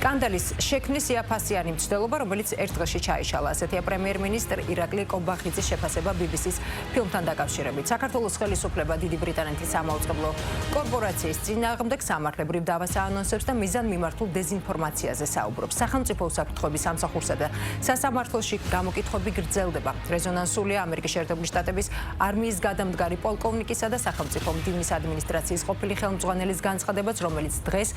სკანდალის შექმნის იაფასიანი მცდელობა, რომელიც ერთ დღეში ჩაიშალა. ასეთია პრემიერ-მინისტრ ირაკლი კობახიძის შეფასება BBC-ს ფილმთან დაკავშირებით. საქართველოს ხელისუფლება დიდი ბრიტანეთის სამაუწყებლო კორპორაციის წინააღმდეგ სამართლებრივ დავას აანონსებს და მიზანმიმართულ დეზინფორმაციაზე საუბრობს. სახელმწიფო უსაფრთხოების სამსახურსა და სასამართლოში გამოკითხვები გრძელდება. რეზონანსულია ამერიკის შეერთებული შტატების არმიის გადამდგარი პოლკოვნიკისა და სახელმწიფო მდივნის ადმინისტრაციის ყოფილი ხელმძღვანელის განცხადებაც, რომელიც დღეს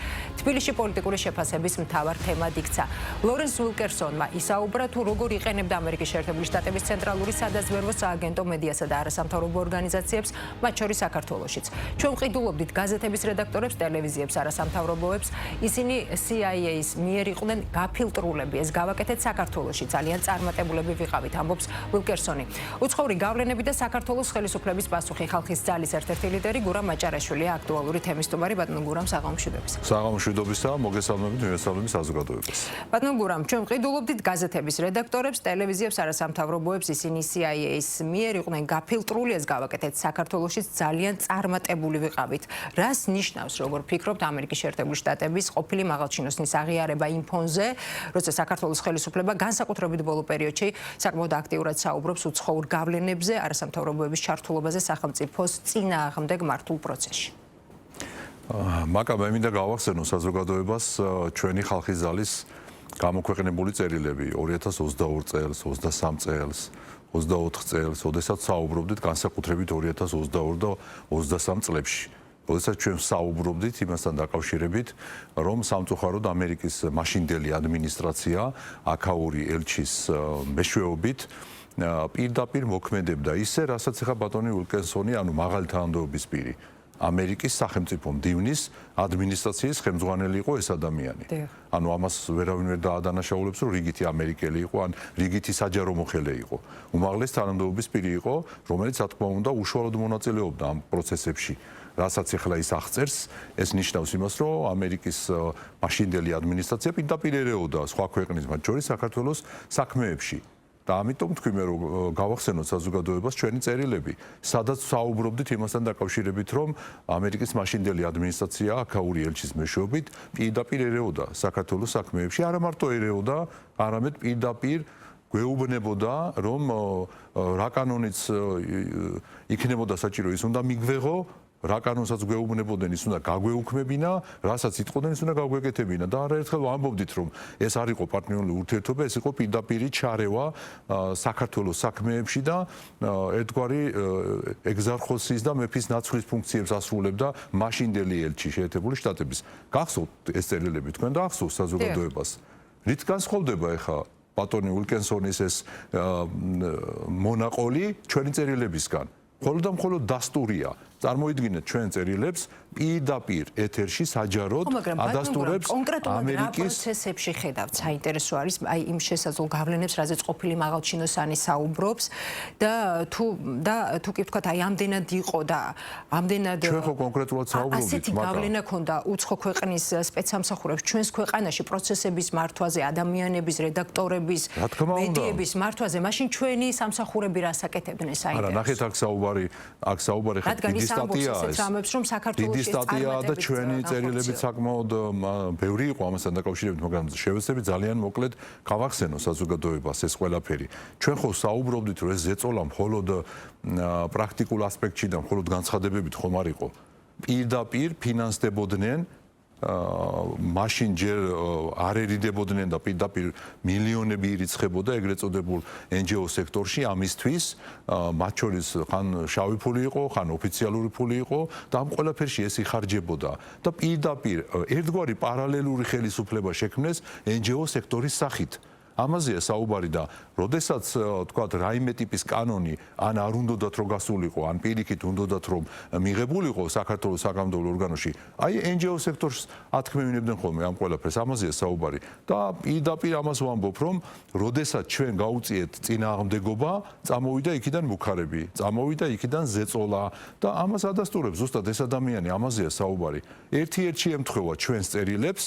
თბილისში პოლიტიკური შეფასების მთავარ თემად იქცა. ლორენს უილკერსონმა ისაუბრა თუ როგორ იყენებდა ამერიკის შეერთებული შტატების ცენტრალური სადაზვერვო სააგენტო მედიასა და არასამთავრობო ორგანიზაციებს, მათ შორის საქართველოშიც. ჩვენ ვყიდულობდით გაზეთების რედაქტორებს, ტელევიზიებს, არასამთავრობოებს. ისინი CIA-ის მიერ იყვნენ გაფილტრულები. ეს გავაკეთეთ საქართველოში. ძალიან წარმატებულები ვიყავით, ამბობს უილკერსონი. უცხოური გავლენები და საქართველოს ხელისუფლების პასუხი. ხალხის ძალის ერთ-ერთი ლიდერი გურამ მაჭარაშვილია აქტუალური თემის სტუმარი. ბატონო გურამ, საღამომშვიდობისა. საღამომშვიდობისა, მოგესალმებით უნივერსალური საზოგადოებას. ბატონო გურამ, ჩვენ ვყიდულობდით გაზეთების რედაქტორებს, ტელევიზიებს, არასამთავრობოებს, ისინი CIA-ის მიერ იყვნენ გაფილტრული, ეს გავაკეთეთ საქართველოშიც ძალიან წარმატებული ვიყავით. რას ნიშნავს, როგორ ფიქრობთ, ამერიკის შეერთებული შტატების ყოფილი მაღალჩინოსნის აღიარება იმ ფონზე, როცა საქართველოს ხელისუფლება განსაკუთრებით ბოლო პერიოდში საკმაოდ აქტიურად საუბრობს უცხოურ გავლენებზე, არასამთავრობოების ჩართულობაზე სახელმწიფოს წინააღმდეგ მართულ პროცესში? მაკა მე მინდა გავახსენო საზოგადოებას ჩვენი ხალხის ძალის გამოქვეყნებული წერილები 2022 წელს, 23 წელს, 24 წელს, ოდესაც საუბრობდით განსაკუთრებით 2022 და 23 წლებში. ოდესაც ჩვენ საუბრობდით იმასთან დაკავშირებით, რომ სამწუხაროდ ამერიკის მაშინდელი ადმინისტრაცია აქაური ელჩის მეშვეობით პირდაპირ მოქმედებდა ისე, რასაც ახლა ბატონი უილკერსონი, ანუ მაღალი თანამდებობის პირი, ამერიკის სახელმწიფო მდივნის ადმინისტრაციის ხელმძღვანელი იყო ეს ადამიანი. ანუ ამას ვერავინ ვერ დაადანაშაულებს, რომ რიგითი ამერიკელი იყო, ან რიგითი საჯარო მოხელე იყო. უმაღლეს თანამდებობის პირი იყო, რომელიც რა თქმა უნდა უშუალოდ მონაწილეობდა ამ პროცესებში. რასაც ახლა ის აღწერს, ეს ნიშნავს იმას, რომ ამერიკის მაშინდელი ადმინისტრაცია პირდაპირ ერეოდა სხვა ქვეყნის, მათ შორის საქართველოს საქმეებში. და ამიტომ თქვი მე რომ გავახსენოთ საზოგადოებას ჩვენი წერილები, სადაც საუბრობდით იმასთან დაკავშირებით, რომ ამერიკის მაშინდელი ადმინისტრაცია აქაური ელჩის მეშვეობით პირდაპირ ერეოდა საქართველოს საქმეებში, არა მარტო ერეოდა, არამედ პირდაპირ გვეუბნებოდა, რომ რა კანონიც იქნებოდა საჭირო, ის უნდა მიგვეღო, რა კანონსაც გვეუბნებოდნენ, ის უნდა გაგვეუქმებინა, რასაც იტყოდნენ, ის უნდა გაგვეკეთებინა. და არაერთხელ ვამბობდით, რომ ეს არ იყო პარტნიორული ურთიერთობა, ეს იყო პირდაპირი ჩარევა საქართველოს საქმეებში და ერთგვარი ეგზარხოსის და მეფის ნაცვლის ფუნქციებს ასრულებდა მაშინდელი ელჩი შეერთებული შტატების. გახსოვთ ეს წერილები თქვენ და ახსოვს საზოგადოებას. რით განსხვავდება ახლა ბატონი უილკერსონის ეს მონაყოლი ჩვენი წერილებისგან? მხოლოდ და მხოლოდ დასტურია. წარმოიდგინეთ ჩვენ წერილებს პირდაპირ ეთერში საჯაროდ ადასტურებს ამერიკის პროცესებში ხედავთ საინტერესო არის აი იმ შესაძლო გავლენებს, რაზეც ყოფილი მაღალჩინოსანი საუბრობს და თუ კი ვთქვათ აი ამდენად იყო და ამდენად ჩვენ ხო კონკრეტულად საუბრობთ, ასეთი გავლენა ქონდა უცხო ქვეყნის სპეცსამსახურებს ჩვენს ქვეყანაში პროცესების მართვაზე, ადამიანების, რედაქტორების, მედიების მართვაზე, მაშინ ჩვენი სამსახურები რას აკეთებდნენ საინტერესო? არა, ნახეთ აქ საუბარი ხა დიდი სტატია და ჩვენი წერილები საკმაოდ ბევრი იყო ამასთან დაკავშირებით, მაგრამ შევეცდები ძალიან მოკლედ გავახსენო საზოგადოებას ეს ყველაფერი. ჩვენ ხო საუბრობდით, რომ ეს ზეწოლა მხოლოდ პრაქტიკულ ასპექტში და მხოლოდ განცხადებებით ხომ არ იყო. პირდაპირ ფინანსდებოდნენ მაშინ ჯერ არ ერიდებოდნენ და პირდაპირ მილიონები ირიცხებოდა ეგრეთ წოდებულ NGO სექტორში ამისთვის, მათ შორის ხან შავი ფული იყო, ხან ოფიციალური ფული იყო და ამ ყველაფერში ეს იხარჯებოდა და პირდაპირ ერთგვარი პარალელური ხელისუფლება შექმნეს NGO სექტორის სახით. ამაზეა საუბარი და როდესაც თქვათ რაიმე ტიპის კანონი ან არ უნდათ რომ გასულიყო, ან პირიქით უნდათ რომ მიღებულიყო საქართველოს საკანონმდებლო ორგანოში, აი NGO სექტორს ათქმევინებდნენ ხოლმე ამ ყველაფერს, ამაზეა საუბარი და პირდაპირ ამას ვამბობ, რომ როდესაც ჩვენ გაუწიეთ წინააღმდეგობა, წამოვიდა იქიდან მუქარები, წამოვიდა იქიდან ზეწოლა და ამას ადასტურებს ზუსტად ეს ადამიანი, ამაზეა საუბარი. ერთ-ერთი ემთხვევა ჩვენს წერილებს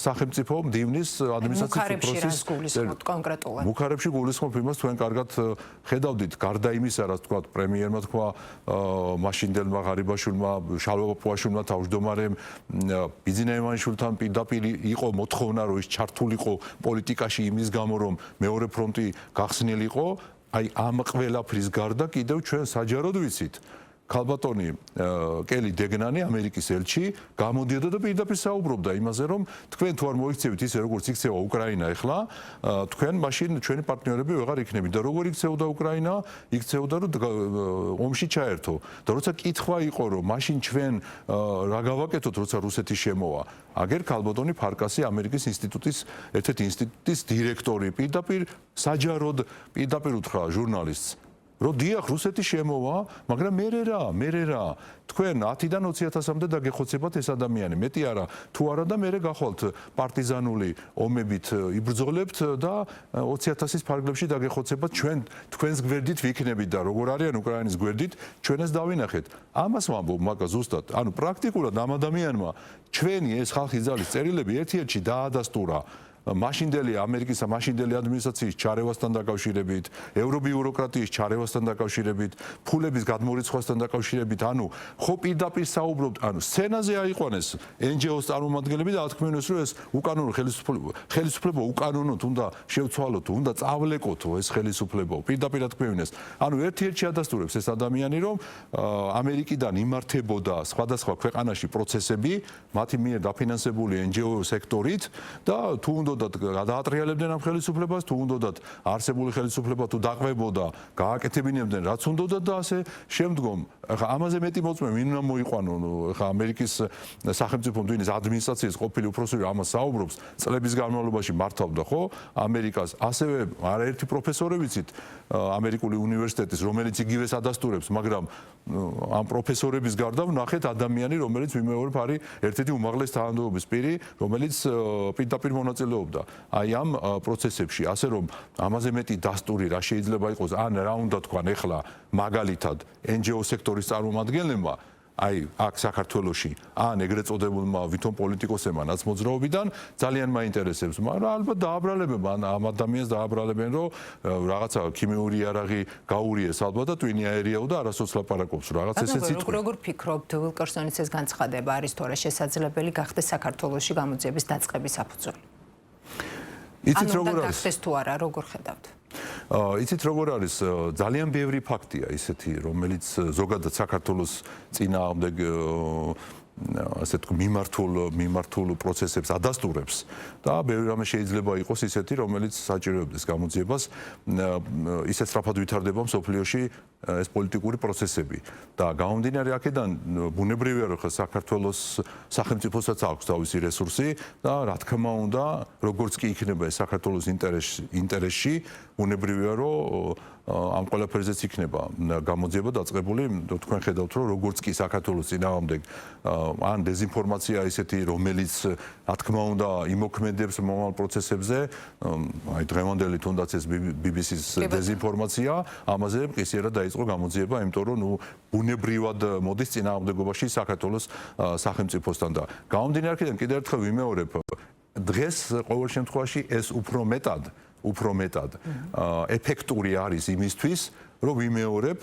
სახელმწიფო მდივნის ადმინისტრაციის რას გულისხმობთ კონკრეტულად? მუქარებში გულისხმობ იმას, თქვენ კარგად ხედავდით, გარდა იმისა, რაც თქვა პრემიერმა თქვა მაშინდელმა ღარიბაშვილმა, შალვა პაპუაშვილმა, თავმჯდომარემ ბიძინა ივანიშვილთან პირდაპირ იყო მოთხოვნა, რომ ის ჩართულიყო პოლიტიკაში იმის გამო, რომ მეორე ფრონტი გახსნილიყო. აი ამ ყველაფრის გარდა კიდევ ჩვენ საჯაროდ ვიცით ქალბატონი კელი დეგნანი ამერიკის ელჩი გამოდიოდა და პირდაპირ საუბრობდა იმაზე რომ თქვენ თუ არ მოიქცევით ისე როგორც იქცევა უკრაინა ახლა თქვენ მაშინ ჩვენი პარტნიორები ვეღარ იქნებით და როგორ იქცეოდა უკრაინა იქცეოდა რომ ომში ჩაერთო და როცა კითხვა იყო რომ მაშინ ჩვენ რა გავაკეთოთ როცა რუსეთი შემოვა აგერ ქალბატონი ფარკასი ამერიკის ინსტიტუტის ერთ-ერთი ინსტიტუტის დირექტორი პირდაპირ საჯაროდ პირდაპირ უთხრა ჟურნალისტს რომ დიახ რუსეთი შემოვა, მაგრამ მე რა თქვენ 10-დან 20,000-მდე დაგეხოცებათ ეს ადამიანი, მეტი არა, თუ არა და მე გახვალთ პარტიზანული ომებით იბრძოლებთ და 20,000-ის ფარგლებში დაგეხოცებათ თქვენს გვერდით ვიქნებით და როგორ არიან უკრაინის გვერდით, ჩვენს დავინახეთ. ამას ვამბობ, მაგა ზუსტად, ანუ პრაქტიკულად ამ ადამიანმა ჩვენი ეს ხალხის ძალის წერილები ერთ-ერთში დაადასტურა მაშინდელი ამერიკისა მაშინდელი ადმინისტრაციის ჩარევასთან დაკავშირებით, ევრობიუროკრატიის ჩარევასთან დაკავშირებით, ფულების გადმორიცხვასთან დაკავშირებით, ანუ ხო პირდაპირ საუბრობთ, ანუ სცენაზე აიყვანეს NGO-ს წარმომადგენლები და ათქმევინეს, რომ ეს უკანონო ხელისუფლება უკანონოდ უნდა შევცვალოთ, უნდა წავლეკოთ ეს ხელისუფლება, პირდაპირ ათქმევინეს. ანუ ერთ-ერთში ადასტურებს ეს ადამიანი, რომ ამერიკიდან იმართებოდა სხვადასხვა ქვეყანაში პროცესები, მათი მიერ დაფინანსებული NGO სექტორით და თუ გადაატრიალებდნენ ამ ხელისუფლებას, თუ უნდათ არსებული ხელისუფლება თუ დაყვებოდა, გააკეთებინებდნენ რაც უნდათ და ასე შემდგომ. ახლა ამაზე მეტი მოწმე ვინ უნდა მოიყვანო, ახლა ამერიკის სახელმწიფო მდივნის ადმინისტრაციის ყოფილი უფროსი ამას საუბრობს, წლების განმავლობაში მართავდა ხო ამერიკას, ასევე არაერთი პროფესორი ვიცით ამერიკული უნივერსიტეტის, რომელიც იგივეს ადასტურებს, მაგრამ ამ პროფესორების გარდა ვნახეთ ადამიანი, რომელიც ვიმეორებ არის ერთ-ერთი უმაღლესი თანამდებობის პირი, რომელიც პირდაპირ მონაწილეობდა აი ამ პროცესებში, ასე რომ ამაზე მეტი დასტური რა შეიძლება იყოს, ან რა უნდა თქვან ახლა მაგალითად NGO სექტორის წარმომადგენლებმა აი აქ საქართველოში ან ეგრეთ წოდებულმა ვითომ პოლიტიკოსებმა ნაცმოძრაობიდან ძალიან მაინტერესებს, მაგრამ ალბათ დააბრალებენ ამ ადამიანს დააბრალებენ, რომ რაღაცა ქიმიური იარაღი გაურიეს ალბათ და ტვინი აერიაო და არასოც ლაპარაკობს რაღაც ესეც იტყვი. როგორ ფიქრობთ, ვილკერსონის ეს განცხადება არის თორე შესაძლებელი გახდეს საქართველოში გამოძიების დაწყების საფუძველი? იცით როგორ არის? გახდეს თუ არა, როგორ ხედავთ? იცით როგორ არის, ძალიან ბევრი ფაქტია ისეთი, რომელიც ზოგადად საქართველოს წინააღმდეგ ასე თქვა მიმართულ პროცესებს ადასტურებს და ბევრი რამე შეიძლება იყოს ისეთი, რომელიც საჭიროებდეს გამოძიებას, ისე სწრაფად ვითარდება მსოფლიოში ეს პოლიტიკური პროცესები და გამომდინარე აქედან ბუნებრივია რომ საქართველოს სახელმწიფოსაც აქვს თავისი რესურსი და რა თქმა უნდა როგორც კი იქნება ეს საქართველოს ინტერესში ბუნებრივია რომ ამ ყველაფერზეც იქნება გამოძიება დაწყებული თქვენ ხედავთ რომ როგორც კი საქართველოს წინააღმდეგ ან დეзинფორმაცია ისეთი რომელიც რა თქმა უნდა იმოქმედებს მომავალ პროცესებზე აი დღევანდელი თუნდაც ეს BBC-ს დეзинფორმაცია ამაზე მყისიერად დაიწყო გამოძიება იმიტომ რომ ნუ ბუნებრივად მოდის წინააღმდეგობაში საქართველოს სახელმწიფოსთან და გამომდინარე აქედან კიდევ ერთხელ ვიმეორებ დღეს ყოველ შემთხვევაში ეს უფრო მეტად ეფექტური არის იმისთვის, რომ ვიმეორებ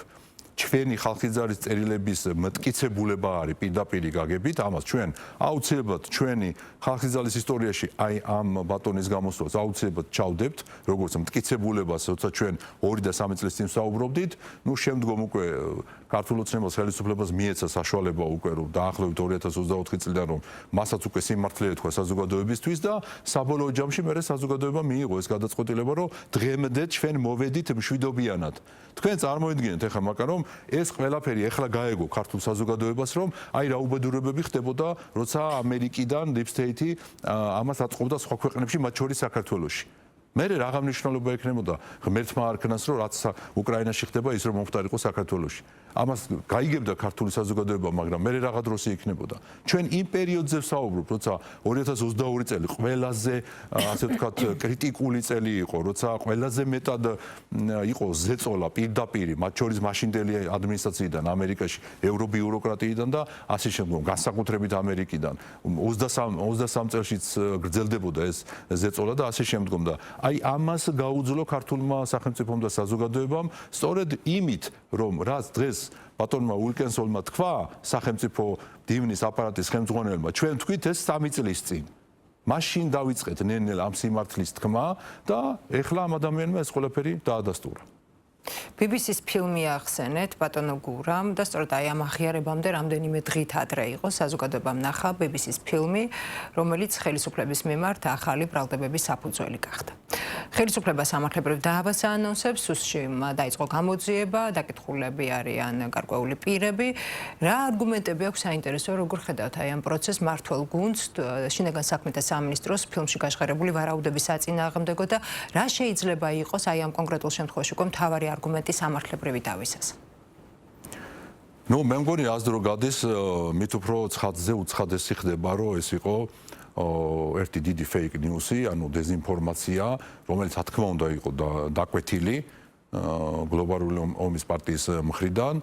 ჩვენი ხალხის ძალის წერილების მტკიცებულება არის პირდაპირ გაგებით, ამას ჩვენ აუცილებლად ჩვენი ხალხის ძალის ისტორიაში აი ამ ბატონის გამოსვლას აუცილებლად ჩავდებთ, როგორც მტკიცებულებას, როცა ჩვენ 2 და 3 წლის წინ საუბრობდით, ნუ შემდგომ უკვე ქართულ ოცნებას ხელისუფლებას მიეცა საშუალება უკვე რომ დაახლოებით 2024 წლიდან რომ მასაც უკვე სიმართლე ეთქვა საზოგადოებისთვის და საბოლოო ჯამში მე საზოგადოება მიიღო ეს გადაწყვეტილება რომ დღემდე ჩვენ მოვედით მშვიდობიანად. თქვენ წარმოიდგინეთ ახლა მაგა რომ ეს ყველაფერი ახლა გაეგო ქართულ საზოგადოებას რომ აი რა უბედურებები ხდებოდა როცა ამერიკიდან deep state-ი ამას აწყობდა სხვა ქვეყნებში მათ შორის საქართველოში. მე რაღა მნიშვნელობა ექნებოდა ღმერთმა არქნას რომ რაც უკრაინაში ხდება ის რომ მომხდარიყო საქართველოში. ამას გაიგებდა ქართული საზოგადოება, მაგრამ მე რაღაც დროს იქნებოდა. ჩვენ იმ პერიოდზე ვსაუბრობ, როცა 2022 წელი ყველაზე, ასე ვთქვათ, კრიტიკული წელი იყო, როცა ყველაზე მეტად იყო ზეწოლა პირდაპირ, მათ შორის მაშინდელი ადმინისტრაციიდან, ამერიკაში, ევრობიუროკრატიიდან და ასე შემდგომ, განსაკუთრებით ამერიკიდან. 23 წელშიც გრძელდებოდა ეს ზეწოლა და ასე შემდგომ და აი ამას გაუძლო ქართულმა სახელმწიფომ და საზოგადოებამ სწორედ იმით, რომ რაც დღეს ბატონმა ულკენსოლმა თქვა სახელმწიფო დივნის აპარატის ხელმძღვანელმა, ჩვენ თქვით ეს 3 წლის წინ. მაშინ დავიწყეთ ნელ-ნელა ამ სიმართლის თქმა და ეხლა ამ ადამიანმა ეს ყველაფერი დაადასტურა. BBC-ს ფილმი ახსენეთ ბატონო გურამ და სწორედ აი ამ აღიარებამდე რამდენიმე დღით ადრე იყო საზოგადოებამ ნახა BBC-ს ფილმი, რომელიც ხელისუფლების მიმართ ახალი ბრალდებების საფუძველი გახდა. ხელისუფლება სამართლებრივ დაავას აანონსებს, სუსში დაიწყო გამოძიება, დაკითხულები არიან გარკვეული პირები. რა არგუმენტები აქვს საინტერესო, როგორ ხედავთ აი ამ პროცესს მართლ გუნდს, შინაგან საქმეთა სამინისტროს ფილმში გაშღერებული ვარაუდების საწინააღმდეგო და რა შეიძლება იყოს აი ამ კონკრეტულ შემთხვევაში უკვე მთავარი არგუმენტი სამართლებრივი დავისას. ნუ მე მგონი აზრო გადის, მით უფრო ცხადზე უცხადესი ხდება, რომ ეს იყო ერთი დიდი fake news-ი, ანუ დეზინფორმაცია, რომელიც რა თქმა უნდა იყო დაკვეთილი გლობალური ომის პარტიის მხრიდან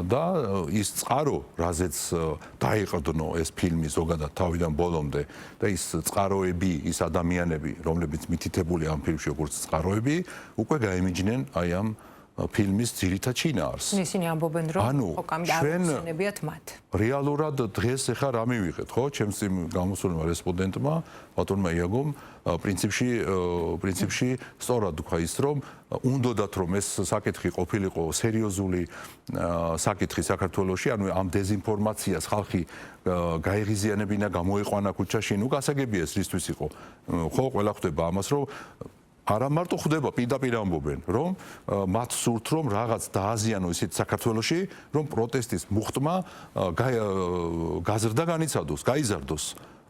და ის წყარო, რაზეც დაიყრდნო ეს ფილმი ზოგადად თავიდან ბოლომდე და ის წყაროები, ის ადამიანები, რომლებიც მითითებული ამ ფილმში როგორც წყაროები, უკვე გაიმიჯნენ აი ამ ფილმის ძირითად შინაარსს. ისინი ამბობენ, რომ აღსენებიათ მათ. რეალურად დღეს ახლა რა მივიღეთ, ხო? ჩემს იმ გამოსულმა რესპონდენტმა, ბატონმა იაგომ, პრინციპში სწორად თქვა ის, რომ უნდათ რომ ეს საკითხი ყოფილიყო სერიოზული საკითხი საქართველოში, ანუ ამ დეზინფორმაციას ხალხი გაეღიზიანებინა, გამოეყვანა ქუჩაში, ნუ გასაგებია ეს რისთვის იყო. ხო, ყველა ხვდება ამას, რომ არა მარტო ხვდება, პირდაპირ ამბობენ, რომ მათ სურთ, რომ რაღაც დააზიანო ისეთ საქართველოში, რომ პროტესტის მუხტმა გაზრდა განიცადოს, გაიზარდოს.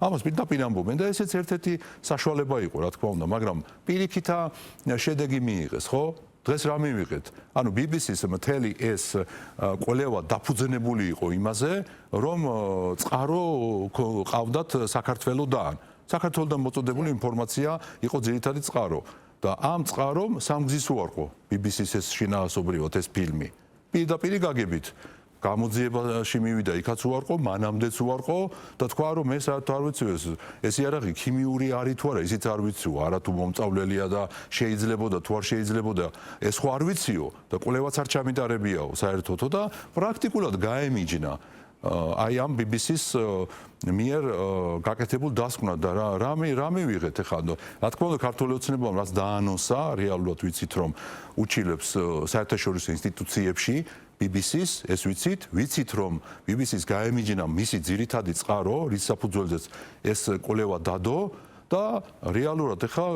ამას პირდაპირ ამბობენ და ესეც ერთ-ერთი საშუალება იყო, რა თქმა უნდა, მაგრამ პირიქითა შედეგი მიიღეს, ხო? დღეს რა მივიღეთ? ანუ BBC-ს მთელი ეს კვლევა დაფუძნებული იყო იმაზე, რომ წყარო ყავდათ საქართველოდან. საქართველოდან მოწოდებული ინფორმაცია იყო ძირითადი წყარო და ამ წყარომ სამგზის უარყო BBC-ს ეს შინაარსობრივად ეს ფილმი. პირდაპირ გაგებით გამოძიებაში მივიდა, იქაც უარყო, მანამდეც უარყო და თქვა, რომ მე საერთოდ არ ვიცი ეს იარაღი ქიმიური არის თუ არა, ისიც არ ვიციო, არა თუ მომწავლელია და შეიძლებოდა თუ არ შეიძლებოდა, ეს ხო არ ვიციო და კვლევაც არ ჩამიტარებიაო საერთოდო და პრაქტიკულად გაემიჯნა აი ამ BBC-ს მიერ გაკეთებულ დასკვნად და რა მივიღეთ ახლა რა თქმა უნდა ქართული ოცნებამ რაც დაანონსა რეალურად ვიცით რომ უჩილებს საერთაშორისო ინსტიტუციებში BBC-ს ეს ვიცით რომ BBC-ს გაემიჯნა მისი ძირითადი წყარო რის საფუძველზეც ეს კვლევა დადო და რეალურად ახლა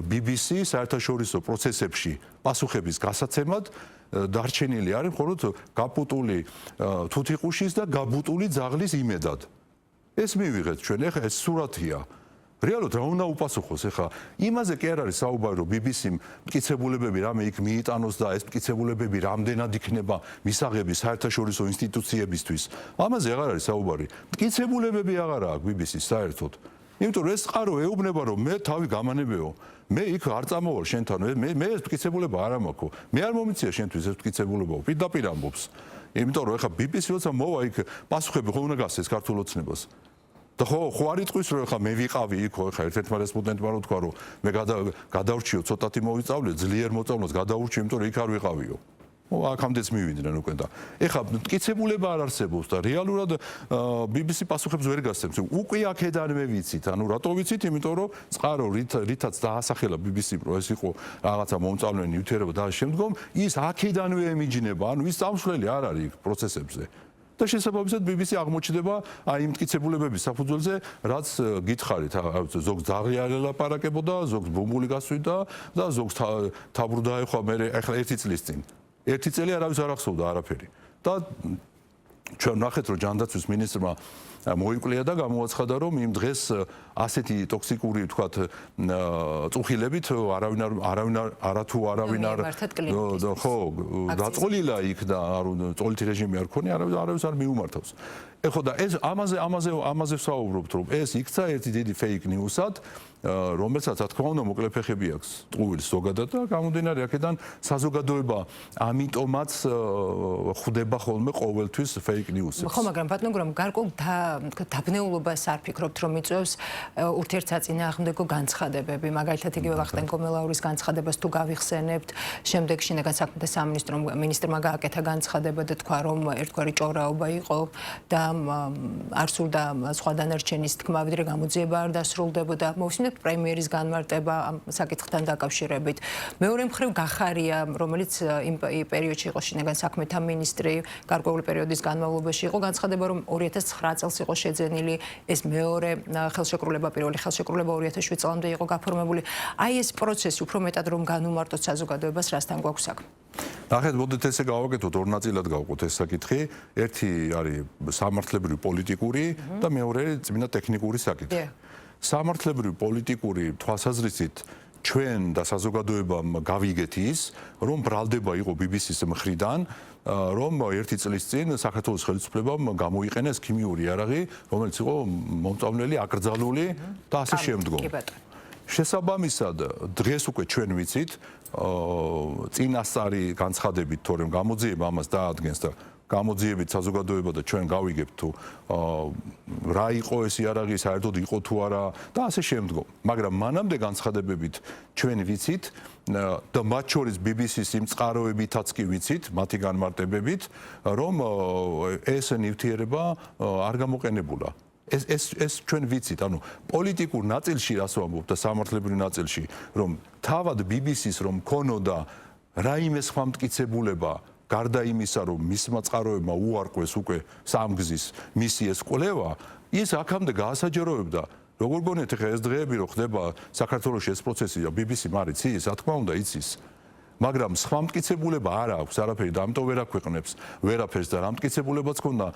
BBC საერთაშორისო პროცესებში პასუხების გასაცემად დარჩენილი არის მხოლოდ გაპუტული თუთიყუშის და გაბუტული ძაღლის იმედად. ეს მივიღეთ ჩვენ, ეხლა ეს სურათია. რეალურად რა უნდა უპასუხოს ეხლა? იმაზე კი არ არის საუბარი, რომ BBC-მ მტკიცებულებები რამე იქ მიიტანოს და ეს მტკიცებულებები რამდენად იქნება მისაღები საერთაშორისო ინსტიტუციებისთვის. ამაზე აღარ არის საუბარი. მტკიცებულებები აღარა აქვს BBC-ს საერთოდ. იმიტომ რომ ეს წყარო ეუბნება რომ მე თავი გამანებეო. მე იქ არ წამოვალ შენთან, მე ეს მტკიცებულება არ ამაქვს. მე არ მომიცია შენთვის ეს მტკიცებულებაო, პირდაპირ ამბობს. იმიტომ რომ ეხლა BBC როცა მოვა იქ პასუხები ხო უნდა გასცეს ქართულ ოცნებას. და ხო არ იტყვის რომ ეხლა მე ვიყავი იქ, ხო ეხლა ერთ-ერთმა რესპონდენტმა რო თქვა რომ მე გადავრჩიო, ცოტათი მოვიწავლე, ძლიერ მოწავლოს გადავრჩიო, იმიტომ რომ იქ არ ვიყავიო. აქამდეც მივიდნენ უკვე და ეხლა მტკიცებულება არ არსებობს და რეალურად BBC პასუხებს ვერ გასცემს. უკვე აქედანვე ვიცით, ანუ რატო ვიცით? იმიტომ რომ წყარო რითაც დაასახელა BBC რომ ეს იყო რაღაცა მომწავლე ნივთიერება და შემდგომ ის აქედანვე ემიჯნება, ანუ ის წამსვლელი არ არის პროცესებზე. და შესაბამისად BBC აღმოჩნდება აი იმ მტკიცებულებების საფუძველზე, რაც გითხარით, ზოგს ძაღლი არ ელაპარაკებოდა, ზოგს ბუმბული გასვიდა და ზოგს თაბრუდა ეხლა მე ეხლა 1 წლის წინ. 1 წელი არავის არ ახსოვდა არაფერი. და ჩვენ ნახეთ რომ ჯანდაცვის მინისტრმა მოიკვლია და გამოაცხადა, რომ იმ დღეს ასეთი ტოქსიკური, ვთქვათ, წუხილებით არათუ არავინ არ ხო, დაწოლილა იქ და წოლითი რეჟიმი არ ქონია, არავის არ მიუმართავს. ეხლა და ეს ამაზე ვსაუბრობთ, რომ ეს იქცა ერთი დიდი fake news-ად, რომელსაც რა თქმა უნდა მოკლე ფეხები აქვს ტყუილს ზოგადად და გამომდინარე აქედან საზოგადოება ამიტომაც ხვდება ხოლმე ყოველთვის fake news-ებს. ხო, მაგრამ ბატონო გრამ გარკვეულ დაბნეულობას არ ფიქრობთ, რომ იწვევს ურთიერთსაწინააღმდეგო განცხადებები, მაგალითად იგივე ვახტანგ კომელაურის განცხადებას თუ გავიხსენებთ, შემდეგ შინაგან საქმეთა სამინისტრმა გააკეთა განცხადება და თქვა, რომ ერთგვარი ჭორაობა იყო და არ სურდა სხვა დანარჩენის თქმა, ვიდრე გამოძიება არ დასრულდებოდა. მოვისმინეთ პრემიერის განმარტება ამ საკითხთან დაკავშირებით. მეორე მხრივ გახარია, რომელიც იმ პერიოდში იყო შინაგან საქმეთა მინისტრი, გარკვეული პერიოდის განმავლობაში იყო განცხადება, რომ 2009 წელს იყო შეძენილი ეს მეორე ხელშეკრულება, პირველი ხელშეკრულება 2007 წლამდე იყო გაფორმებული. აი ეს პროცესი უფრო მეტად რომ განუმარტოთ საზოგადოებას, რასთან გვაქვს საქმე? ნახეთ, მოდით ესე გავაკეთოთ, ორ ნაწილად გავყოთ ეს საკითხი. ერთი არის სამართლებრივი პოლიტიკური და მეორე წმინდა ტექნიკური საკითხი. სამართლებრივი პოლიტიკური თვალსაზრისით ჩვენ და საზოგადოებამ გავიგეთ ის, რომ ბრალდება იყო BBC-ს მხრიდან, რომ ერთი წლის წინ საქართველოს ხელისუფლებამ გამოიყენეს ქიმიური იარაღი, რომელიც იყო მომწამლელი, აკრძალული და ასე შემდგომ. შესაბამისად, დღეს უკვე ჩვენ ვიცით, წინასწარი განცხადებით, თორემ გამოძიება ამას დაადგენს და გამოძიებით საზოგადოება და ჩვენ გავიგებთ თუ რა იყო ეს იარაღი, საერთოდ იყო თუ არა და ასე შემდგომ. მაგრამ მანამდე განცხადებებით ჩვენ ვიცით და მათ შორის BBC-ს იმ წყაროებითაც კი ვიცით, მათი განმარტებებით, რომ ეს ნივთიერება არ გამოყენებულა. ეს ჩვენ ვიცით, ანუ პოლიტიკურ ნაწილში რას ვამბობ და სამართლებრივ ნაწილში, რომ თავად BBC-ს რომ ქონოდა რაიმე სხვა მტკიცებულება გარდა იმისა, რომ მისმა წყაროებმა უარყვეს უკვე სამგზის მისი ეს კვლევა, ის აქამდე გაასაჯაროებდა. როგორ გონიათ ახლა ეს დღეები რო ხდება საქართველოში ეს პროცესი და BBC მარიცის, რა თქმა უნდა იცის. მაგრამ სხვა მტკიცებულება არ აქვს არაფერი და ამიტომ ვერ აქვეყნებს ვერაფერს და რა მტკიცებულებაც ქონდა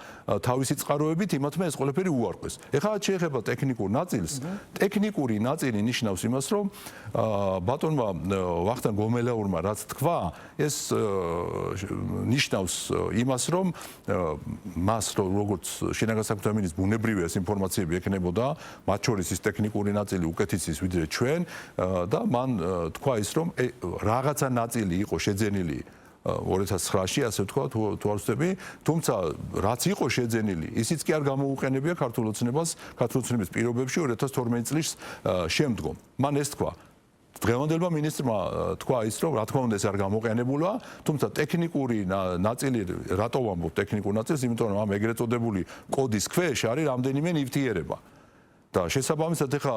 თავისი წყაროებით იმათმა ეს ყველაფერი უარყვეს. ეხლა შეეხება ტექნიკურ ნაწილს. ტექნიკური ნაწილი ნიშნავს იმას, რომ ბატონმა ვახტანგ გომელაურმა რაც თქვა, ეს ნიშნავს იმას, რომ მას როგორც შინაგან საქმეთა მინისტრს ბუნებრივია ეს ინფორმაციები ექნებოდა, მათ შორის ის ტექნიკური ნაწილი უკეთიც ის ვიდრე ჩვენ და მან თქვა ის, რომ რაღაცა ნაწილი იყო შეძენილი 2009-ში, ასე ვთქვა, თუ არ ვცდები, თუმცა რაც იყო შეძენილი, ისიც კი არ გამოუყენებია ქართულ ოცნებას, ქართულ ოცნების პირობებში 2012 წლის შემდგომ. მან ეს თქვა. დღევანდელმა მინისტრმა თქვა ის, რომ რა თქმა უნდა ეს არ გამოყენებულა, თუმცა ტექნიკური ნაწილი, რატო ვამბობ ტექნიკურ ნაწილს, იმიტომ რომ ამ ეგრეთ წოდებული კოდის ქვეშ არის რამდენიმე ნივთიერება. და შესაბამისად ეხა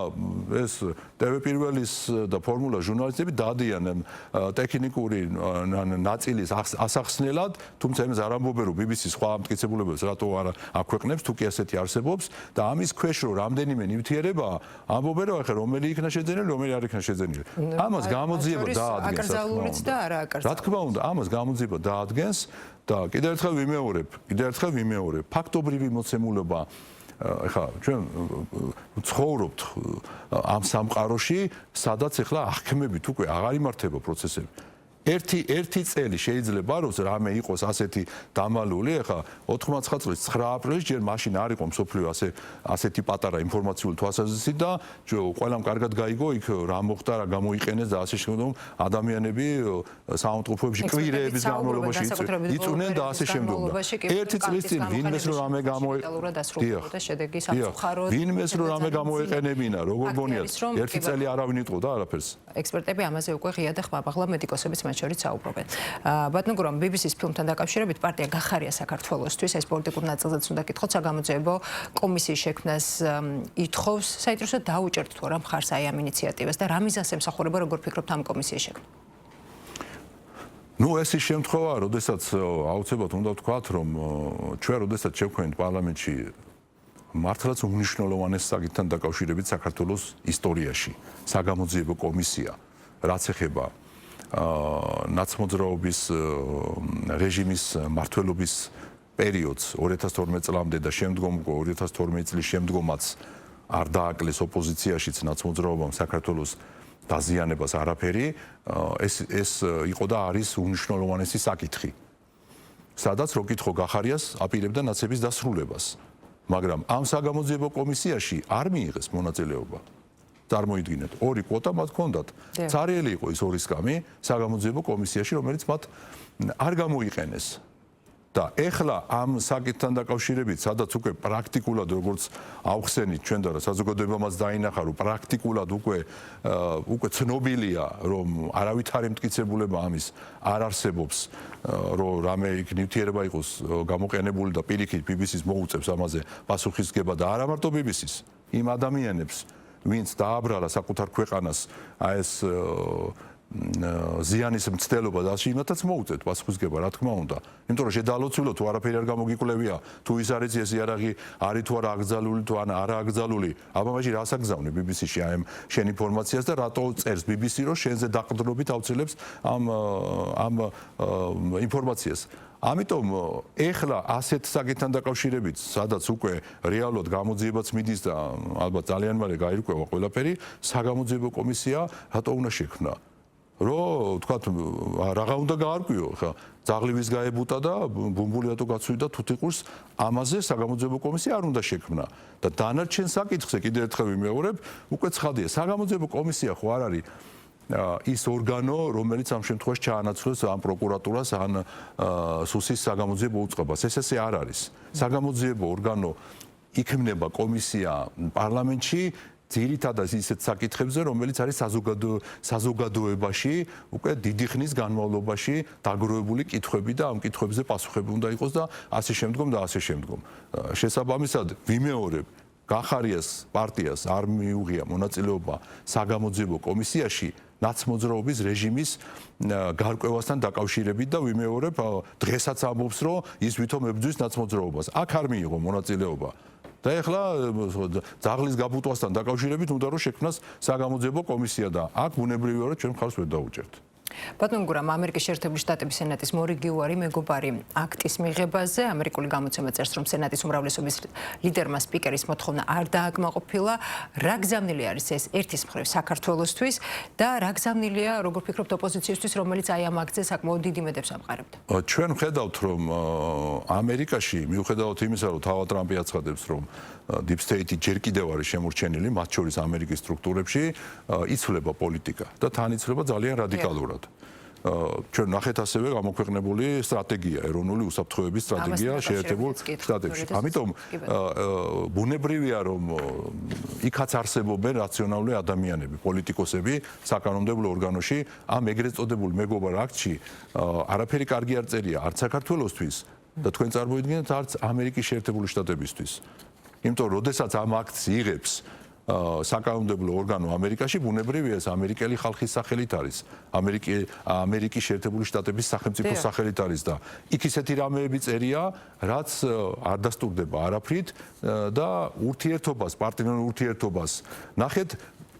ეს TV პირველის და ფორმულა ჟურნალისტები დადიან ტექნიკური ნაწილის ასახსნელად, თუმცა იმას არ ამბობენ რომ BBC-ს სხვა მტკიცებულებებს რატო არ აქვეყნებს, თუ კი ასეთი არსებობს და ამის ქვეშ რომ რამდენიმე ნივთიერება ამბობენ რომ ახლა რომელი იქნა შეძენილი, რომელი არ იქნა შეძენილი. ამას გამოძიება დაადგენს. რა თქმა უნდა, ამას გამოძიება დაადგენს და კიდევ ერთხელ ვიმეორებ, ფაქტობრივი მოცემულობა ეხლა ჩვენ ცხოვრობთ ამ სამყაროში, სადაც ეხლა აღქმებით უკვე აღარ იმართება პროცესები. ერთი წელი შეიძლება რომ რამე იყოს ასეთი დამალული, ეხლა 99 წლის 9 აპრილს ჯერ მაშინ არ იყო მსოფლიო ასეთი პატარა ინფორმაციული თვალსაზრისით და ყველამ კარგად გაიგო იქ რა მოხდა, რა გამოიყენეს და ასე შემდგომ ადამიანები საავადმყოფოებში კვირეების განმავლობაში იწუნენ და ასე შემდგომ. ერთი წლის წინ ვინმეს რომ რამე გამოეყენებინა, როგორ გონიათ, ერთი წელი არავინ იტყოდა არაფერს. ექსპერტები ამაზე უკვე ღია და ხმაბაღლა მედიკოსებიც მათ შორის საუბრობენ. ბატონო გრამ, BBC-ს ფილმთან დაკავშირებით პარტია გახარია საქართველოსთვის, ეს პოლიტიკურ ნაწილზეც უნდა კითხოთ, საგამოძიებო კომისიის შექმნას ითხოვს, საინტერესოდ დაუჭერთ თუ არა მხარს აი ამ ინიციატივას და რა მიზანს ემსახურება, როგორ ფიქრობთ ამ კომისიის შექმნა? ნუ ეს ის შემთხვევა, როდესაც აუცილებლად უნდა ვთქვათ, რომ ჩვენ როდესაც შევქმნით პარლამენტში მართლაც უმნიშვნელოვანეს საკითხთან დაკავშირებით საქართველოს ისტორიაში საგამოძიებო კომისია, რაც ეხება ნაცმოძრაობის რეჟიმის მმართველობის პერიოდს 2012 წლამდე და შემდგომ 2012 წლის შემდგომაც არ დააკლეს ოპოზიციაშიც ნაცმოძრაობამ საქართველოს დაზიანებას არაფერი, ეს იყო და არის უნიშნულოვანესი საკითხი. სადაც რო კითხო გახარიას აპირებდა ნაცების დასრულებას. მაგრამ ამ საგამოძიებო კომისიაში არ მიიღეს მონაწილეობა. წარმოიდგინეთ, ორი კვოტა მათ ჰქონდათ. ცარიელი იყო ის ორი სკამი საგამოძიებო კომისიაში, რომელიც მათ არ გამოიყენეს. და ეხლა ამ საკითხთან დაკავშირებით, სადაც უკვე პრაქტიკულად როგორც ავხსენით ჩვენ და საზოგადოებამაც დაინახა, რომ პრაქტიკულად უკვე ცნობილია, რომ არავითარი მტკიცებულება ამის არ არსებობს, რომ რამე იქ ნივთიერება იყოს გამოყენებული და პირიქით BBC-ს მოუწევს ამაზე პასუხისგება და არა მარტო BBC-ს, იმ ადამიანებს, ვინც დააბრალა საკუთარ ქვეყანას ეს ზიანის მცდელობა და იმათაც მოუწევთ პასუხისგება, რა თქმა უნდა. იმიტომ რომ შედალოცვილო თუ არაფერი არ გამოგიკვლევია, თუ ის არის ეს იარაღი არის თუ არა აკრძალული თუ არა აკრძალული, აბა მაშინ რას აკრძავნე BBC-ში ამ შენ ინფორმაციას და რატო წერს BBC, რომ შენზე დაყრდნობით ავცილებს ამ ინფორმაციას. ამიტომ ეხლა ასეთ საკითხთან დაკავშირებით, სადაც უკვე რეალურად გამოძიებაც მიდის და ალბათ ძალიან მალე გაირკვევა ყველაფერი, საგამოძიებო კომისია რატო უნდა შექმნა? რომ თქვათ რაღა უნდა გაარკვიო, ხა ძაღლების გაებუტა და ბუმბული რატო გაცვიდა თუთიყურს, ამაზე საგამოძიებო კომისია არ უნდა შექმნა. და დანარჩენ საკითხზე კიდევ ერთხელ ვიმეორებ, უკვე ცხადია, საგამოძიებო კომისია ხო არ არის ის ორგანო, რომელიც ამ შემთხვევაში ჩაანაცვლებს ამ პროკურატურას, ან სუსის საგამოძიებო უწყებას. ესე არ არის. საგამოძიებო ორგანო იქმნება კომისია პარლამენტში ძირითადად ისეთ საკითხებზე, რომელიც არის საზოგადოებაში უკვე დიდი ხნის განმავლობაში დაგროვებული კითხვები და ამ კითხვებზე პასუხები უნდა იყოს და ასე შემდგომ და ასე შემდგომ. შესაბამისად, ვიმეორებ, გახარიას პარტიას არ მიუღია მონაწილეობა საგამოძიებო კომისიაში ნაცმოძრაობის რეჟიმის გარკვევასთან დაკავშირებით და ვიმეორებ, დღესაც ამბობს, რომ ის ვითომ ებრძვის ნაცმოძრაობას. აქ არ მიიღო მონაწილეობა. და ეხლა ძაღლის გაბუტვასთან დაკავშირებით უნდა რომ შექმნას საგამოძიებო კომისია და აქ ბუნებრივია რომ ჩვენ მხარს ვერ დაუჭერთ. ბატონ გურამ, ამერიკის შეერთებული შტატების სენატის მორიგიუარი მეგობარი აქტის მიღებაზე ამერიკული გამოცემა წერს, რომ სენატის უმრავლესობის ლიდერმა სპიკერის მოთხოვნა არ დააკმაყოფილა. რა გზავნილი არის ეს ერთის მხრივ საქართველოსთვის და რა გზავნილია, როგორ ფიქრობთ, ოპოზიციისთვის, რომელიც აი ამ აქტზე საკმაოდ დიდი იმედებს ამყარებდა? ჩვენ ვხედავთ, რომ ამერიკაში, მიუხედავად იმისა, რომ თავად ტრამპი აცხადებს, რომ Deep State-ი ჯერ კიდევ არის შემორჩენილი, მათ შორის ამერიკის სტრუქტურებში, იცვლება პოლიტიკა და თან იცვლება ძალიან რადიკალურად. ჩვენ ნახეთ ასევე გამოქვეყნებული სტრატეგია, ეროვნული უსაფრთხოების სტრატეგია შეერთებულ შტატებში. ამიტომ ბუნებრივია, რომ იქაც არსებობენ რაციონალური ადამიანები, პოლიტიკოსები საკანონმდებლო ორგანოში, ამ ეგრეთ წოდებულ მეგობარ აქტში არაფერი კარგი არ წერია არც საქართველოსთვის და თქვენ წარმოიდგინეთ არც ამერიკის შეერთებული შტატებისთვის. იმიტომ რომ როდესაც ამ აქტს იღებს საკანონმდებლო ორგანო ამერიკაში, ბუნებრივია ეს ამერიკელი ხალხის სახელით არის. ამერიკის შეერთებული შტატების სახელმწიფო სახელით არის და იქ ისეთი რამეები წერია, რაც არ დასტურდება არაფრით და ურთიერთობას, პარტნიორულ ურთიერთობას. ნახეთ,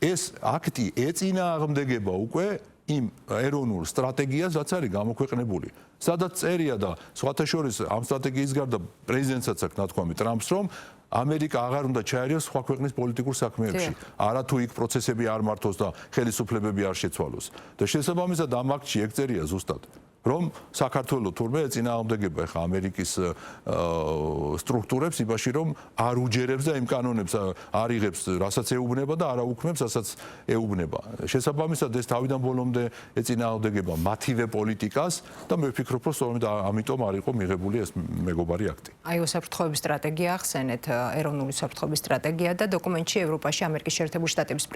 ეს აქტი ეწინააღმდეგება უკვე იმ ეროვნულ სტრატეგიას, რაც არის გამოქვეყნებული. სადაც წერია და სხვათა შორის ამ სტრატეგიის გარდა პრეზიდენტსაც აქვს ნათქვამი ტრამპს, რომ ამერიკა აღარ უნდა ჩაერიოს სხვა ქვეყნის პოლიტიკურ საქმეებში. არა თუ იქ პროცესები არ მართოს და ხელისუფლებები არ შეცვალოს. და შესაბამისად ამ აქტში ეგ წერია ზუსტად, რომ საქართველოს თურმე ეწინააღმდეგება ხა ამერიკის სტრუქტურებს იმაში, რომ არ უჯერებს და იმ კანონებს არ იღებს, რასაც ეუბნება და არა უქმებს, რასაც ეუბნება. შესაბამისად ეს თავიდან ბოლომდე ეწინააღმდეგება მათივე პოლიტიკას და მე ვფიქრობ, რომ სწორედ ამიტომ არ იყო მიღებული ეს მეგობარი აქტი. აი უსაფრთხოების სტრატეგია ახსენეთ, ეროვნული უსაფრთხოების სტრატეგია და დოკუმენტში ევროპაში ამერიკის შეერთებული შტატების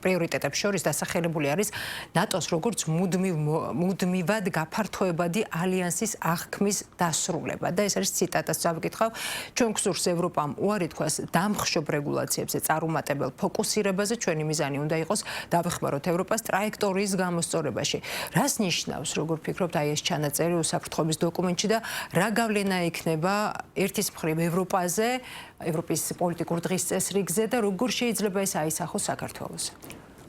პრიორიტეტებს შორის დასახელებული არის ნატოს როგორც მუდმივად გაფართოებადი ალიანსის აღქმის დასრულება და ეს არის ციტატაც წავიკითხავ. ჩვენ გსურს ევროპამ უარი თქვას დამხშობ რეგულაციებზე წარუმატებელ ფოკუსირებაზე, ჩვენი მიზანი უნდა იყოს დავეხმაროთ ევროპას ტრაექტორიის გამოსწორებაში. რას ნიშნავს, როგორ ფიქრობთ, აი ეს ჩანაწერი უსაფრთხოების დოკუმენტში და რა გავლენა იქნება ერთის მხრივ ევროპაზე, ევროპის პოლიტიკურ დღის წესრიგზე და როგორ შეიძლება ეს აისახოს საქართველოს?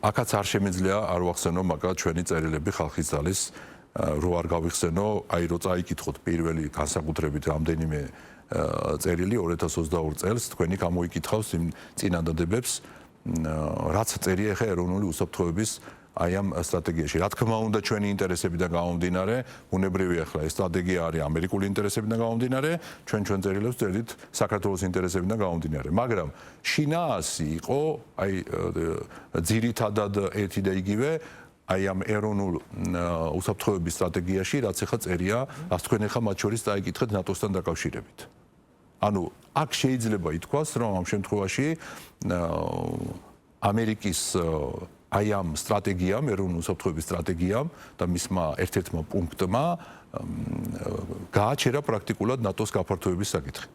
აქაც არ შემიძლია არ ვახსენო, მაგრამ ჩვენი წერილები ხალხის ძალის რო არ გავიხსენო, აი რო წაიკითხოთ პირველი განსაკუთრებით რამდენიმე წერილი 2022 წელს თქვენი გამოიკითხავს იმ წინადადებებს, რაც წერია ხა ეროვნული უსაფრთხოების აი ამ სტრატეგიაში. Რა თქმა უნდა, ჩვენი ინტერესებიდან გამომდინარე, უნებრივია ახლა ეს სტრატეგია არის ამერიკული ინტერესებიდან გამომდინარე, ჩვენ წერილებს წერდით საქართველოს ინტერესებიდან გამომდინარე. მაგრამ შინაასი იყო აი ძირითადად ერთი და იგივე აი ამ ეროვნულ უსაფრთხოების სტრატეგიაში, რაც ახლა წერია, რაც თქვენ ახლა მათ შორის წაიკითხეთ ნატოსთან დაკავშირებით. ანუ აქ შეიძლება ითქვას, რომ ამ შემთხვევაში ამერიკის აი ამ სტრატეგიამ, ეროვნული უსაფრთხოების სტრატეგიამ და მისმა ერთ-ერთმა პუნქტმა გააჩერა პრაქტიკულად ნატოს გაფართოების საკითხი.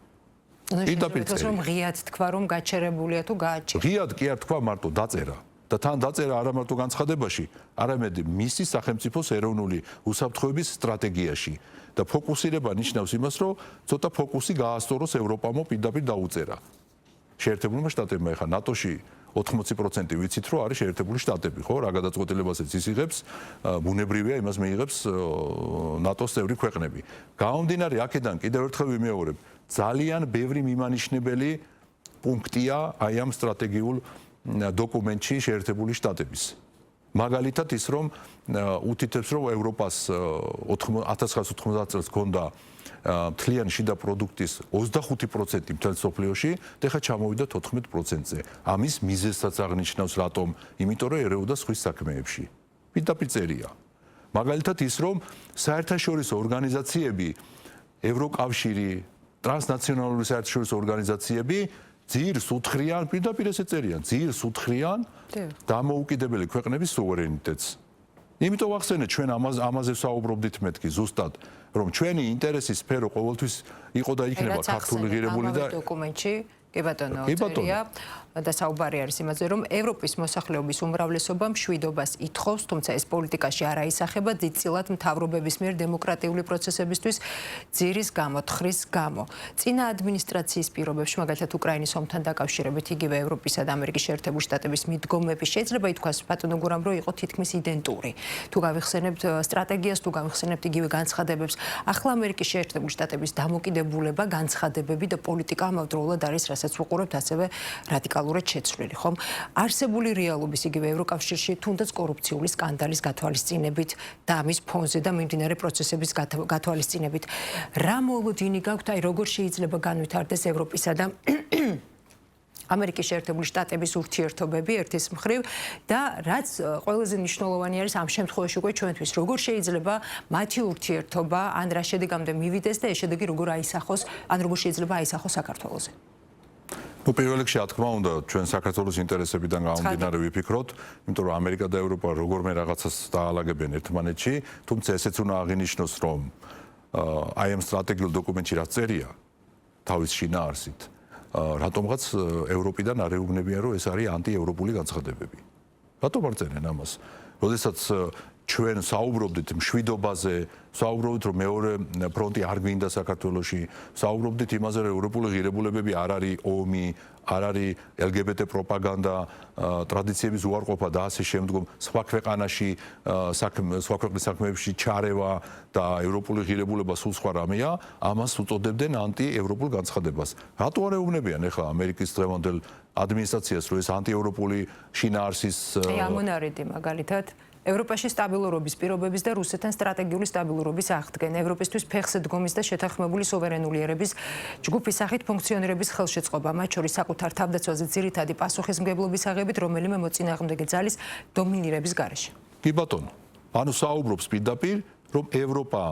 რომ ღიად თქვა, რომ გაჩერებულია თუ გააჩერა. ღიად კი არ თქვა, მარტო დაწერა. და თან დაწერა არა მარტო განცხადებაში, არამედ მისი სახელმწიფოს ეროვნული უსაფრთხოების სტრატეგიაში. და ფოკუსირება ნიშნავს იმას, რომ ცოტა ფოკუსი გაასწოროს ევროპამ პირდაპირ დაუწერა. შეერთებულმა შტატებმა ახლა ნატოში 80% ვიცით, რომ არის შეერთებული შტატები, ხო? რა გადაწყვეტილებასაც ის იღებს, ბუნებრივია იმას მიიღებს ნატოს წევრი ქვეყნები. გამომდინარე აქედან კიდევ ერთხელ ვიმეორებ, ძალიან ბევრი მიმანიშნებელი პუნქტია აი ამ სტრატეგიულ დოკუმენტში შეერთებული შტატების. მაგალითად ის რომ უთითებს რომ ევროპას 1990 წელს ჰქონდა მთლიანი შიდა პროდუქტის 25% მთელ სოფლიოში და ხა ჩამოვიდა 14%-ზე. ამის მიზეზსაც აღნიშნავს რატომ? იმიტომ რომ ერეოდა სხვის საქმეებში. პირდაპირ წერია. მაგალითად ის რომ საერთაშორისო ორგანიზაციები, ევროკავშირი, ტრანსნაციონალური საერთაშორისო ორგანიზაციები ძირს უთხრიან, პირდაპირ ესე წერიან, ძირს უთხრიან დამოუკიდებელი ქვეყნების სუვერენიტეტს. იმიტომ ვახსენეთ ჩვენ ამაზე ვსაუბრობდით მეთქი ზუსტად, რომ ჩვენი ინტერესის სფერო ყოველთვის იყო და იქნება ქართული ღირებული და დოკუმენტში კი ბატონო, წერია და საუბარი არის იმაზე, რომ ევროპის მოსახლეობის უმრავლესობა მშვიდობას ითხოვს, თუმცა ეს პოლიტიკაში არ აისახება დიდწილად მთავრობების მიერ დემოკრატიული პროცესებისთვის ძირის გამო, თხრის გამო. წინა ადმინისტრაციის პირობებში, მაგალითად უკრაინის ომთან დაკავშირებით, იგივე ევროპისა და ამერიკის შეერთებული შტატების მიდგომები შეიძლება ითქვას ბატონო გურამ, რომ იყო თითქმის იდენტური. თუ გავიხსენებთ სტრატეგიას, თუ გავიხსენებთ იგივე განცხადებებს, ახლა ამერიკის შეერთებული შტატების დამოკიდებულება, განცხადებები და პოლიტიკა ამავდროულად არის, რასაც ვუყურებთ, ასევე რადიკალურად შეცვლილი, ხომ? არსებული რეალობის იგივე ევროკავშირში თუნდაც კორუფციული სკანდალის გათვალისწინებით და ამის ფონზე და მიმდინარე პროცესების გათვალისწინებით. რა მოლოდინი გაქვთ, აი როგორ შეიძლება განვითარდეს ევროპისა და ამერიკის შეერთებული შტატების ურთიერთობები ერთის მხრივ და რაც ყველაზე მნიშვნელოვანი არის ამ შემთხვევაში უკვე ჩვენთვის, როგორ შეიძლება მათი ურთიერთობა ან რა შედეგამდე მივიდეს და ეს შედეგი როგორ აისახოს, ან როგორ შეიძლება აისახოს საქართველოზე. ნუ პირველ რიგში რა თქმა უნდა ჩვენ საქართველოს ინტერესებიდან გამომდინარე ვიფიქროთ, იმიტომ რომ ამერიკა და ევროპა როგორმე რაღაცას დაალაგებენ ერთმანეთში, თუმცა ესეც უნდა აღინიშნოს, რომ აი ამ სტრატეგიულ დოკუმენტში რაც წერია თავის შინაარსით, რატომღაც ევროპიდან არ ეუბნებიან, რომ ეს არის ანტიევროპული განცხადებები. რატომ არ წერენ ამას? როდესაც ჩვენ საუბრობდით მშვიდობაზე, საუბრობდით რომ მეორე ფრონტი არ გვინდა საქართველოში, საუბრობდით იმაზე რომ ევროპული ღირებულებები არ არის ომი, არ არის LGBT პროპაგანდა, ტრადიციების უარყოფა და ასე შემდგომ სხვა ქვეყანაში, სხვა ქვეყნის საქმეებში ჩარევა და ევროპული ღირებულება სულ სხვა რამეა, ამას უწოდებდნენ ანტიევროპულ განცხადებას. რატო არ ეუბნებიან ახლა ამერიკის დღევანდელ ადმინისტრაციას, რომ ეს ანტიევროპული შინაარსის ამონარიდი მაგალითად ევროპაში სტაბილურობის პირობების და რუსეთთან სტრატეგიული სტაბილურობის აღდგენ, ევროპისთვის ფეხზე დგომის და შეთანხმებული სუვერენული ერების ჯგუფის სახით ფუნქციონირების ხელშეწყობა, მათ შორის საკუთარ თავდაცვაზე ძირითადი პასუხისმგებლობის აღებით, რომელიმე მოწინააღმდეგე ძალის დომინირების გარეშე. კი ბატონო, ანუ საუბრობს პირდაპირ, რომ ევროპა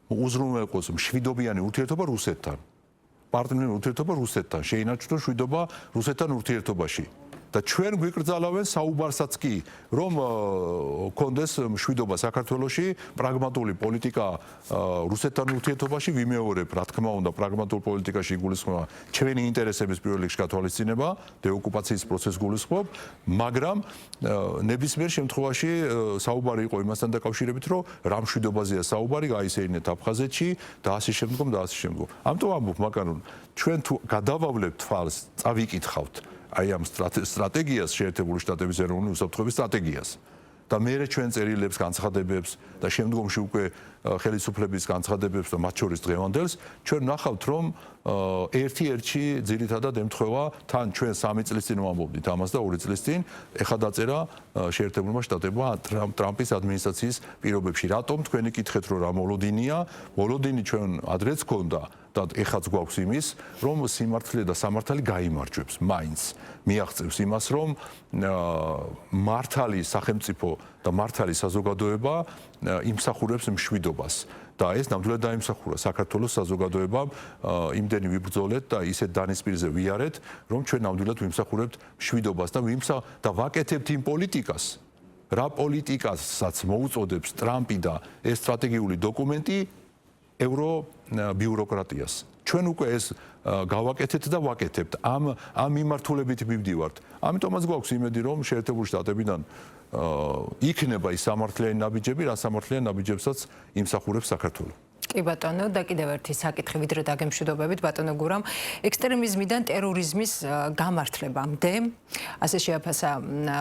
უზრუნველყოს მშვიდობიანი ურთიერთობა რუსეთთან. პარტნიორი ურთიერთობა რუსეთთან, შეინარჩუნოს მშვიდობა რუსეთთან ურთიერთობაში. და ჩვენ გვიკრძალავენ საუბარსაც კი, რომ კონდეს მშვიდობა საქართველოში, პრაგმატული პოლიტიკა რუსეთთან ურთიერთობაში ვიმეორებ, რა თქმა უნდა, პრაგმატულ პოლიტიკაში იგულისხმება ჩვენი ინტერესების პირველ რიგში გათვალისწინება, დეოკუპაციის პროცესს გულისხმობ, მაგრამ ნებისმიერ შემთხვევაში საუბარი იყო იმასთან დაკავშირებით, რომ რა მშვიდობაზეა საუბარი, გაისეირნეთ აფხაზეთში და ასე შემდგომ და ასე შემდგომ. ამიტომ ამბობ, მაგრამ ჩვენ თუ გადავავლებთ თვალს, წავიკითხავთ აი ამ სტრატეგიას, შეერთებული შტატების ეროვნული უსაფრთხოების სტრატეგიას. და მერე ჩვენ წერილებს, განცხადებებს და შემდგომში უკვე ხელისუფლების განცხადებებს და მათ შორის დღევანდელს ჩვენ ვნახავთ რომ ერთ-ერთი ძირითადად ემთხვევა თან ჩვენ 3 წლის წინ ვამბობდით ამას და 2 წლის წინ ეხა დაწერა შეერთებულმა შტატებმა ტრამპის ადმინისტრაციის პირობებში. რატომ თქვენი კითხეთ რომ რა მოლოდინია? მოლოდინი ჩვენ ადრეც გქონდა და ეხაც გვაქვს იმის, რომ სიმართლე და სამართალი გაიმარჯვებს, მაინც მიაღწევს იმას, რომ მართალი სახელმწიფო და მართალი საზოგადოება იმსახურებს მშვიდობას. და ეს ნამდვილად დაიმსახურა საქართველოს საზოგადოებამ იმდენი ვიბრძოლეთ და ისეთ დანისპირზე ვიარეთ, რომ ჩვენ ნამდვილად ვიმსახურებთ მშვიდობას და ვაკეთებთ იმ პოლიტიკას, რა პოლიტიკასაც მოუწოდებს ტრამპი და ეს სტრატეგიული დოკუმენტი ევრობიუროკრატიას. ჩვენ უკვე ეს გავაკეთეთ და ვაკეთებთ. ამ მიმართულებით მივდივართ. ამიტომაც გვაქვს იმედი, რომ შეერთებული შტატებიდან იქნება ის სამართლიანი ნაბიჯები, რა სამართლიან ნაბიჯებსაც იმსახურებს საქართველო. კი ბატონო, და კიდევ ერთი საკითხი ვიდრე დაგემშვიდობებით ბატონო გურამ, ექსტრემიზმიდან ტერორიზმის გამართლებამდე, ასე შეაფასა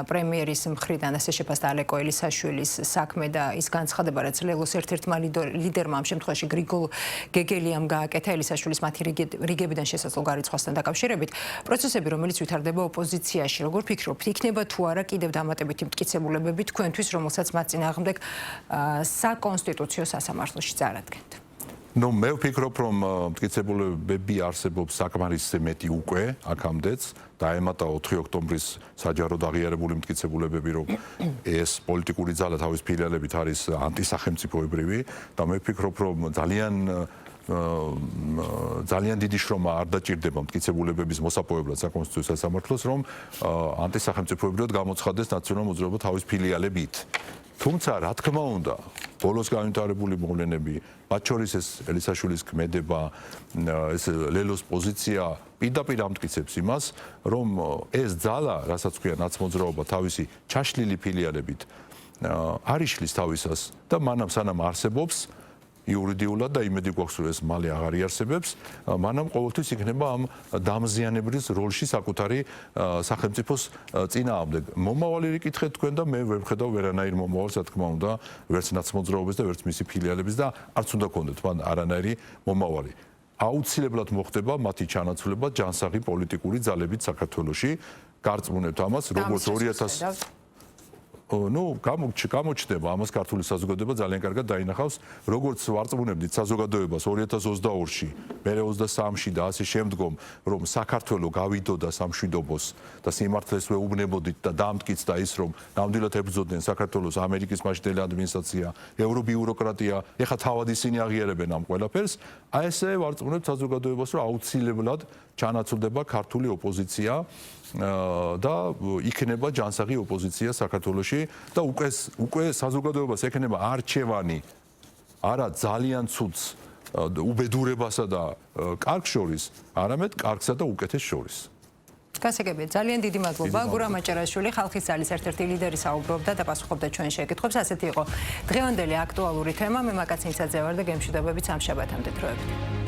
პრემიერის მხრიდან, ასე შეფასდა ალეკო ელისაშვილის საქმე და ის განცხადება, რაც ლელოს ერთ-ერთმა ლიდერმა ამ შემთხვევაში გრიგოლ გეგელიამ გააკეთა ელისაშვილის მათი რიგებიდან შესაძლო გარიცხვასთან დაკავშირებით. პროცესები, რომელიც ვითარდება ოპოზიციაში, როგორ ფიქრობთ, იქნება თუ არა კიდევ დამატებითი მტკიცებულებები თქვენთვის, რომელსაც მათ წინააღმდეგ საკონსტიტუციო სასამართლოში წარადგენთ? ნუ მე ვფიქრობ, რომ მტკიცებულებები არსებობს საკმარისზე მეტი უკვე აქამდეც. დაემატა 4 ოქტომბრის საჯაროდ აღიარებული მტკიცებულებები, რომ ეს პოლიტიკური ძალა თავის ფილიალებით არის ანტისახელმწიფოებრივი და მე ვფიქრობ, რომ ძალიან დიდი შრომა არ დაჭირდება მტკიცებულებების მოსაპოვებლად საკონსტიტუციო სასამართლოს, რომ ანტისახელმწიფოებრივად გამოცხადდეს ნაციონალურ მოძრაობა თავის ფილიალებით. თუმცა, რა თქმა უნდა, ბოლოს განვითარებული მოვლენები, მათ შორის ეს ელისაშვილის ქმედება, ეს ლელოს პოზიცია პირდაპირ ამტკიცებს იმას, რომ ეს ძალა, რასაც ქვია ნაცმოძრაობა თავისი ჩაშლილი ფილიალებით, არ იშლის თავისას და მანამ სანამ არსებობს იურიდიულად და იმედი გვაქვს რომ ეს მალე აღარ იარსებებს, მანამ ყოველთვის იქნება ამ დამზიანებრის როლში საკუთარი სახელმწიფოს წინააღმდეგ. მომავალი რიკითხეთ თქვენ და მე ვერ ვხედავ ვერანაირ მომავალს, რა თქმა უნდა, ვერც ნაცმოძრაობის და ვერც მისი ფილიალების და არც უნდა გქონდეთ მან არანაირი მომავალი. აუცილებლად მოხდება მათი ჩანაცვლება ჯანსაღი პოლიტიკური ძალებით საქართველოში. გარწმუნებთ ამას, როგორც 2000 გამოჩნდება ამას ქართული საზოგადოება ძალიან კარგად დაინახავს, როგორც ვარწმუნებდით საზოგადოებას 2022-ში, მერე 23-ში და ასე შემდგომ, რომ საქართველო გავიდოდა სამშვიდობოს და სიმართლეს ვეუბნებოდით და დამტკიცდა ის, რომ ნამდვილად ებრძოდნენ საქართველოს ამერიკის მასშტაბელი ადმინისტრაცია, ევრობიუროკრატია, ეხლა თავად ისინი აღიარებენ ამ ყველაფერს, აი ესე ვარწმუნებთ საზოგადოებას, რომ აუცილებლად ჩანაცვლდება ქართული ოპოზიცია და იქნება ჯანსაღი ოპოზიცია საქართველოში და უკვე საზოგადოებას ექნება არჩევანი არა ძალიან ცუდს უბედურებასა და კარგს შორის, არამედ კარგსა და უკეთეს შორის. გასაგებია, ძალიან დიდი მადლობა. გურამ აჭარაშვილი, ხალხის ძალის ერთ-ერთი ლიდერი საუბრობდა და პასუხობდა ჩვენ შეკითხვებს. ასეთი იყო დღევანდელი აქტუალური თემა. მე მაკაცინცაძე ვარ და გემშვიდობებით სამშაბათამდე დროებით.